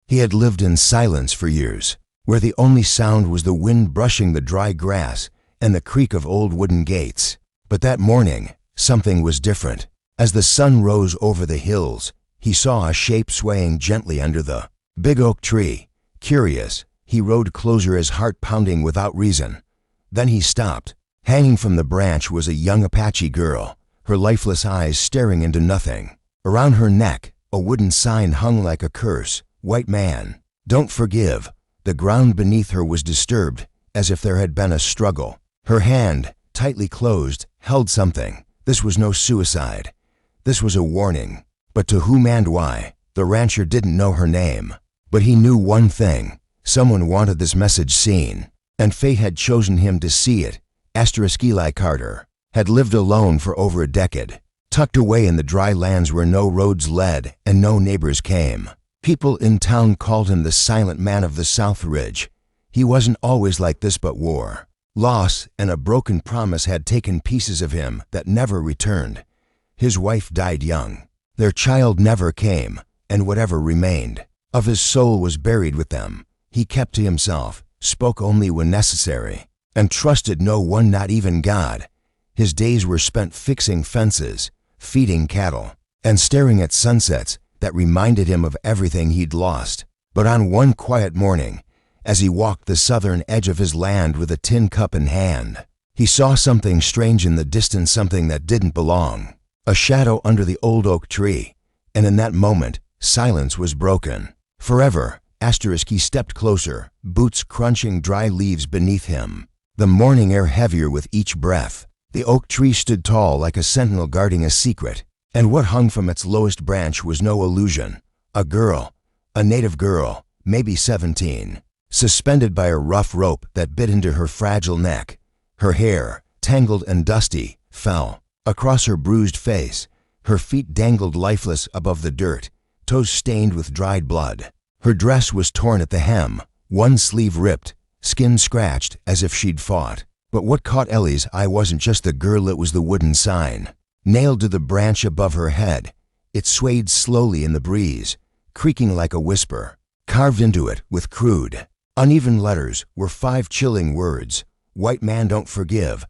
He had lived in silence for years, where the only sound was the wind brushing the dry grass and the creak of old wooden gates. But that morning, something was different. As the sun rose over the hills, he saw a shape swaying gently under the big oak tree. Curious, he rode closer, his heart pounding without reason. Then he stopped. Hanging from the branch was a young Apache girl, her lifeless eyes staring into nothing. Around her neck, a wooden sign hung like a curse, "White man, don't forgive." The ground beneath her was disturbed, as if there had been a struggle. Her hand, tightly closed, held something. This was no suicide. This was a warning. But to whom and why? The rancher didn't know her name. But he knew one thing. Someone wanted this message seen. And fate had chosen him to see it. Eli Carter had lived alone for over a decade, tucked away in the dry lands where no roads led and no neighbors came. People in town called him the silent man of the South Ridge. He wasn't always like this, but war, loss, and a broken promise had taken pieces of him that never returned. His wife died young. Their child never came, and whatever remained of his soul was buried with them. He kept to himself, spoke only when necessary, and trusted no one, not even God. His days were spent fixing fences, feeding cattle, and staring at sunsets that reminded him of everything he'd lost. But on one quiet morning, as he walked the southern edge of his land with a tin cup in hand, he saw something strange in the distance, something that didn't belong. A shadow under the old oak tree, and in that moment, silence was broken. Forever, he stepped closer, boots crunching dry leaves beneath him, the morning air heavier with each breath. The oak tree stood tall like a sentinel guarding a secret, and what hung from its lowest branch was no illusion. A girl, a native girl, maybe 17, suspended by a rough rope that bit into her fragile neck. Her hair, tangled and dusty, fell across her bruised face. Her feet dangled lifeless above the dirt, toes stained with dried blood. Her dress was torn at the hem, one sleeve ripped, skin scratched as if she'd fought. But what caught Ellie's eye wasn't just the girl, it was the wooden sign, nailed to the branch above her head. It swayed slowly in the breeze, creaking like a whisper. Carved into it with crude, uneven letters were 5 chilling words. "White man don't forgive."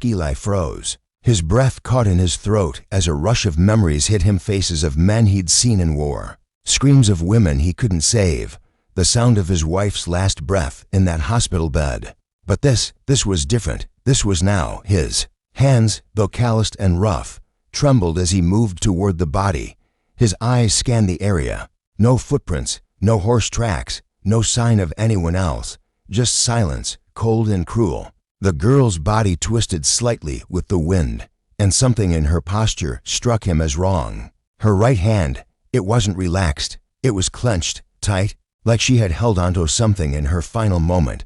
Eli froze. His breath caught in his throat as a rush of memories hit him, faces of men he'd seen in war, screams of women he couldn't save, the sound of his wife's last breath in that hospital bed. But this was different. This was now his. Hands, though calloused and rough, trembled as he moved toward the body. His eyes scanned the area. No footprints, no horse tracks, no sign of anyone else. Just silence, cold and cruel. The girl's body twisted slightly with the wind, and something in her posture struck him as wrong. Her right hand, it wasn't relaxed. It was clenched, tight, like she had held onto something in her final moment.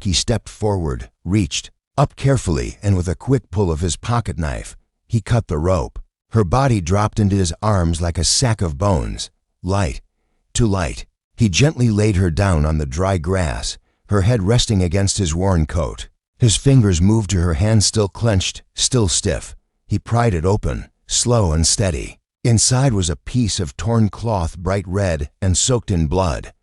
He stepped forward, reached up carefully, and with a quick pull of his pocket knife, he cut the rope. Her body dropped into his arms like a sack of bones. Light, too light. He gently laid her down on the dry grass, her head resting against his worn coat. His fingers moved to her hand, still clenched, still stiff. He pried it open, slow and steady. Inside was a piece of torn cloth, bright red and soaked in blood.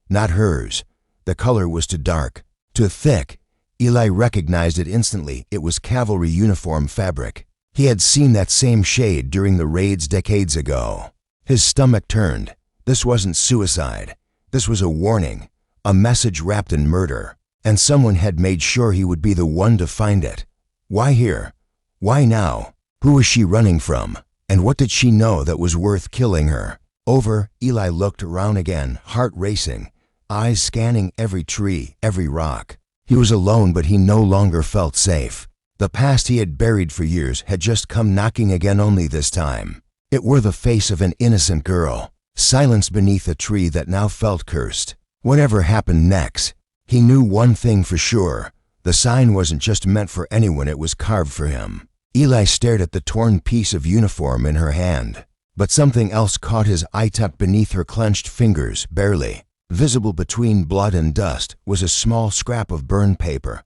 Not hers. The color was too dark, too thick. Eli recognized it instantly. It was cavalry uniform fabric. He had seen that same shade during the raids decades ago. His stomach turned. This wasn't suicide. This was a warning, a message wrapped in murder. And someone had made sure he would be the one to find it. Why here? Why now? Who was she running from? And what did she know that was worth killing her? Eli looked around again, heart racing, eyes scanning every tree, every rock. He was alone, but he no longer felt safe. The past he had buried for years had just come knocking again, only this time it wore the face of an innocent girl, silenced beneath a tree that now felt cursed. Whatever happened next, he knew one thing for sure. The sign wasn't just meant for anyone, it was carved for him. Eli stared at the torn piece of uniform in her hand, but something else caught his eye. Tucked beneath her clenched fingers, barely visible between blood and dust, was a small scrap of burned paper.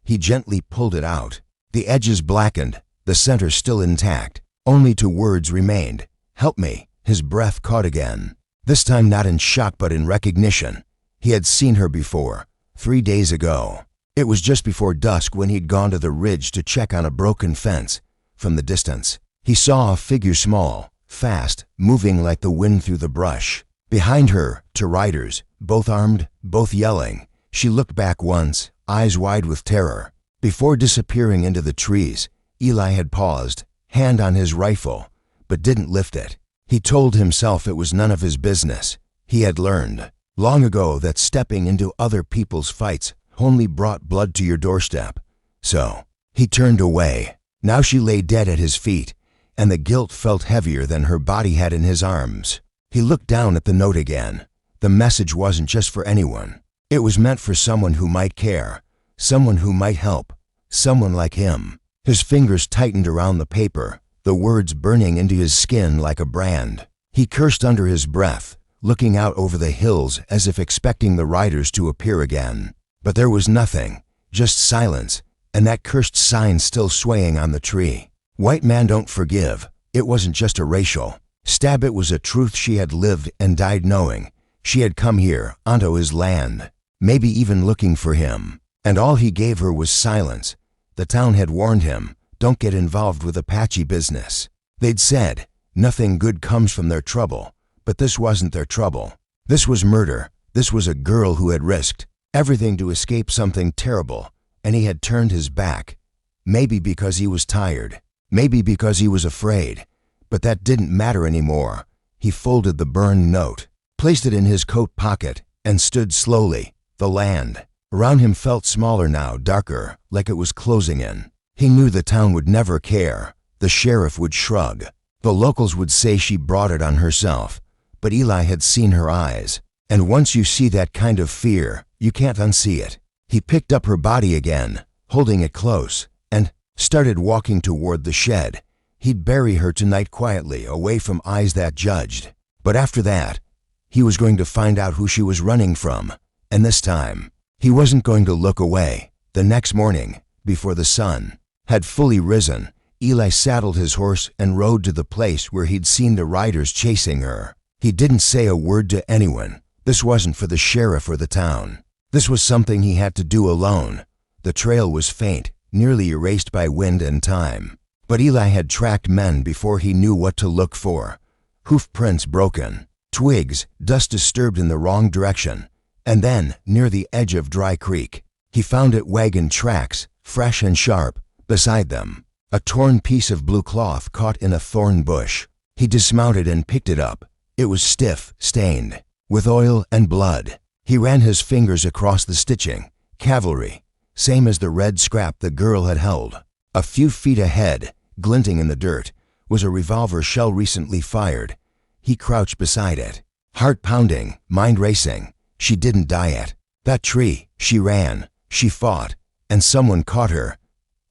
He gently pulled it out. The edges blackened, the center still intact. Only 2 words remained. "Help me." His breath caught again. This time not in shock but in recognition. He had seen her before, 3 days ago. It was just before dusk when he'd gone to the ridge to check on a broken fence. From the distance, he saw a figure small, fast, moving like the wind through the brush. Behind her, 2 riders, both armed, both yelling. She looked back once, eyes wide with terror. Before disappearing into the trees, Eli had paused, hand on his rifle, but didn't lift it. He told himself it was none of his business. He had learned long ago that stepping into other people's fights only brought blood to your doorstep. So, he turned away. Now she lay dead at his feet, and the guilt felt heavier than her body had in his arms. He looked down at the note again. The message wasn't just for anyone. It was meant for someone who might care, someone who might help, someone like him. His fingers tightened around the paper, the words burning into his skin like a brand. He cursed under his breath, looking out over the hills as if expecting the riders to appear again. But there was nothing, just silence, and that cursed sign still swaying on the tree. White man don't forgive. It wasn't just a racial stab, it was a truth she had lived and died knowing. She had come here, onto his land, maybe even looking for him. And all he gave her was silence. The town had warned him, don't get involved with Apache business. They'd said, nothing good comes from their trouble. But this wasn't their trouble. This was murder. This was a girl who had risked everything to escape something terrible, and he had turned his back. Maybe because he was tired. Maybe because he was afraid. But that didn't matter anymore. He folded the burned note, placed it in his coat pocket, and stood slowly. The land around him felt smaller now, darker, like it was closing in. He knew the town would never care. The sheriff would shrug. The locals would say she brought it on herself. But Eli had seen her eyes. And once you see that kind of fear, you can't unsee it. He picked up her body again, holding it close, and started walking toward the shed. He'd bury her tonight quietly, away from eyes that judged. But after that, he was going to find out who she was running from. And this time, he wasn't going to look away. The next morning, before the sun had fully risen, Eli saddled his horse and rode to the place where he'd seen the riders chasing her. He didn't say a word to anyone. This wasn't for the sheriff or the town. This was something he had to do alone. The trail was faint, nearly erased by wind and time. But Eli had tracked men before he knew what to look for. Hoof prints broken, twigs, dust disturbed in the wrong direction. And then, near the edge of Dry Creek, he found it wagon tracks, fresh and sharp, beside them. A torn piece of blue cloth caught in a thorn bush. He dismounted and picked it up. It was stiff, stained, with oil and blood. He ran his fingers across the stitching. Cavalry, same as the red scrap the girl had held. A few feet ahead, glinting in the dirt, was a revolver shell recently fired. He crouched beside it, heart pounding, mind racing. She didn't die yet. That tree, she ran, she fought, and someone caught her.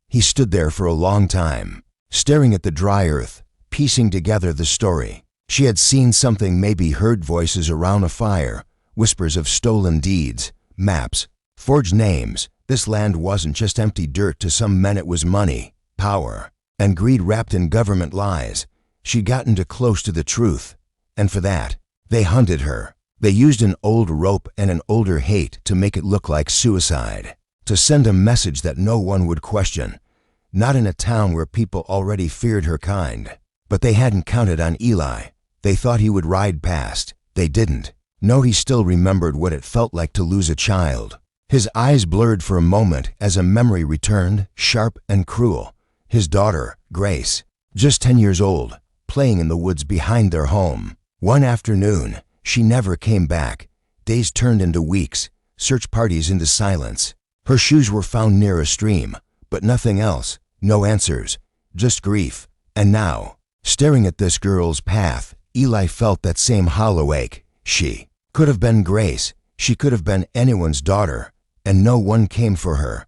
He stood there for a long time, staring at the dry earth, piecing together the story. She had seen something, maybe heard voices around a fire, whispers of stolen deeds, maps, forged names. This land wasn't just empty dirt. To some men it was money, power, and greed wrapped in government lies. She'd gotten too close to the truth, and for that, they hunted her. They used an old rope and an older hate to make it look like suicide, to send a message that no one would question. Not in a town where people already feared her kind. But they hadn't counted on Eli. They thought he would ride past. They didn't. No, he still remembered what it felt like to lose a child. His eyes blurred for a moment as a memory returned, sharp and cruel. His daughter, Grace, just 10 years old, playing in the woods behind their home. One afternoon, she never came back. Days turned into weeks, search parties into silence. Her shoes were found near a stream, but nothing else. No answers, just grief. And now, staring at this girl's path, Eli felt that same hollow ache. She could have been Grace. She could have been anyone's daughter, and no one came for her.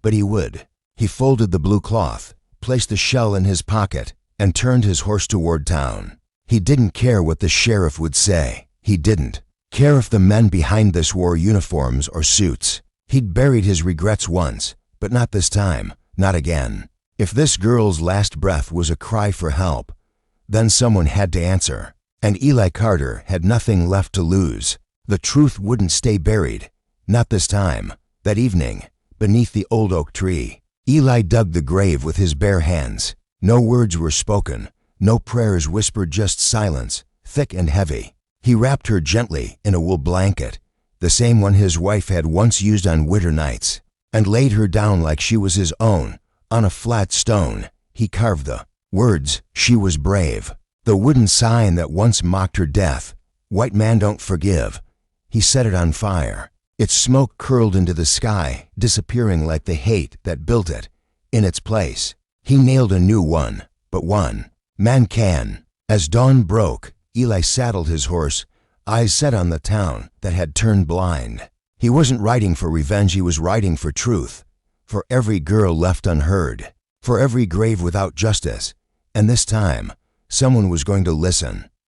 But he would. He folded the blue cloth, placed the shell in his pocket, and turned his horse toward town. He didn't care what the sheriff would say. He didn't care if the men behind this wore uniforms or suits. He'd buried his regrets once, but not this time, not again. If this girl's last breath was a cry for help, then someone had to answer. And Eli Carter had nothing left to lose. The truth wouldn't stay buried. Not this time. That evening, beneath the old oak tree, Eli dug the grave with his bare hands. No words were spoken, no prayers whispered, just silence, thick and heavy. He wrapped her gently in a wool blanket, the same one his wife had once used on winter nights, and laid her down like she was his own. On a flat stone, he carved the words, "She was brave," the wooden sign that once mocked her death. "White man don't forgive." He set it on fire. Its smoke curled into the sky, disappearing like the hate that built it. In its place, he nailed a new one, but one man can. As dawn broke, Eli saddled his horse, eyes set on the town that had turned blind. He wasn't riding for revenge, he was riding for truth. For every girl left unheard, for every grave without justice. And this time, someone was going to listen.